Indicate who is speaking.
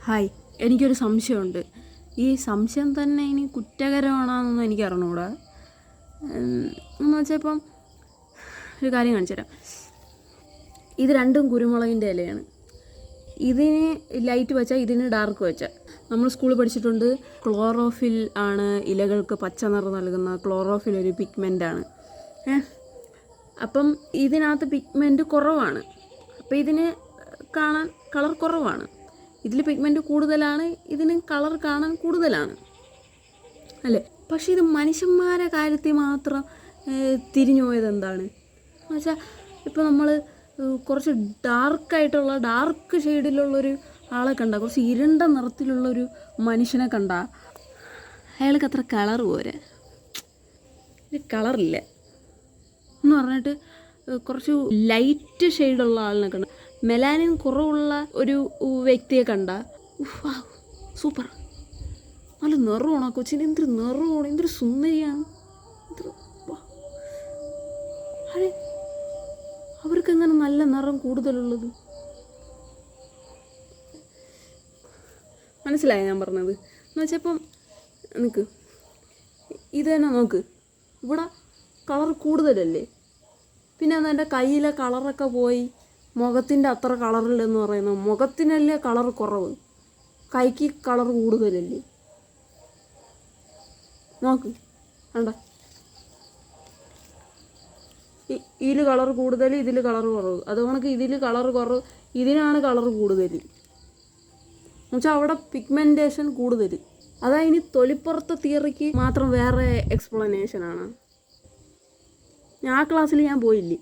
Speaker 1: Hi, എനിക്കൊരു സംശയമുണ്ട്. ഈ സംശയം തന്നെ ഇനി കുറ്റകരമാണെന്നൊന്നും എനിക്ക് അറിഞ്ഞുകൂടാ. എന്ന് വെച്ചാൽ ഇപ്പം ഒരു കാര്യം കാണിച്ചു തരാം. ഇത് രണ്ടും കുരുമുളകിൻ്റെ ഇലയാണ്. ഇതിന് ലൈറ്റ് വെച്ചാൽ ഇതിന് ഡാർക്ക് വെച്ചാൽ. നമ്മൾ സ്കൂളിൽ പഠിച്ചിട്ടുണ്ട്, ക്ലോറോഫിൽ ആണ് ഇലകൾക്ക് പച്ച നിറം നൽകുന്ന. ക്ലോറോഫിൽ ഒരു പിഗ്മെൻ്റാണ്. അപ്പം ഇതിനകത്ത് പിഗ്മെൻറ്റ് കുറവാണ്. അപ്പോൾ ഇതിന് കാണാൻ കളർ കുറവാണ്. ഇതിൽ പിഗ്മെൻറ്റ് കൂടുതലാണ്, ഇതിന് കളർ കാണാൻ കൂടുതലാണ് അല്ലേ? പക്ഷേ ഇത് മനുഷ്യന്മാരെ കാര്യത്തിൽ മാത്രം തിരിഞ്ഞു പോയത് എന്താണ് എന്ന് വെച്ചാൽ, ഇപ്പോൾ നമ്മൾ കുറച്ച് ഡാർക്ക് ഷെയ്ഡിലുള്ളൊരു ആളെ കണ്ട, കുറച്ച് ഇരുണ്ട നിറത്തിലുള്ളൊരു മനുഷ്യനെ കണ്ട, അയാൾക്ക് അത്ര കളർ പോരെ, കളറില്ല എന്ന് പറഞ്ഞിട്ട് കുറച്ച് ലൈറ്റ് ഷെയ്ഡുള്ള ആളിനെ കണ്ട, മെലാനിൻ കുറവുള്ള ഒരു വ്യക്തിയെ കണ്ട, സൂപ്പർ, നല്ല നിറമാണ് ആ കൊച്ചിന്, എന്തൊരു നിറമാണ്, എന്തൊരു സുന്ദരിയാണ്, അതെ, അവർക്കെങ്ങനെ നല്ല നിറം കൂടുതലുള്ളത്? മനസ്സിലായോ ഞാൻ പറഞ്ഞത്? എന്ന് വെച്ചാൽ ഇപ്പം നിൽക്ക്, ഇത് തന്നെ നോക്ക്, ഇവിടെ കളർ കൂടുതലല്ലേ, പിന്നെ എൻ്റെ കയ്യിലെ കളറൊക്കെ പോയി, മുഖത്തിൻ്റെ അത്ര കളറില്ലെന്ന് പറയുന്നത്. മുഖത്തിനല്ലേ കളർ കുറവ്, കൈക്ക് കളർ കൂടുതലല്ലേ? നോക്ക്, വേണ്ട, ഇതിൽ കളർ കൂടുതൽ, ഇതിൽ കളർ കുറവ്. അതുകൊണ്ട് ഇതിൽ കളർ കുറവ്, ഇതിനാണ് കളർ കൂടുതൽ. എന്നുവെച്ചാൽ അവിടെ പിഗ്മെൻറ്റേഷൻ കൂടുതൽ. അതാ ഇനി തൊലിപ്പുറത്തെ തിയറിക്ക് മാത്രം വേറെ എക്സ്പ്ലനേഷനാണ്. ആ ക്ലാസ്സിൽ ഞാൻ പോയില്ലേ.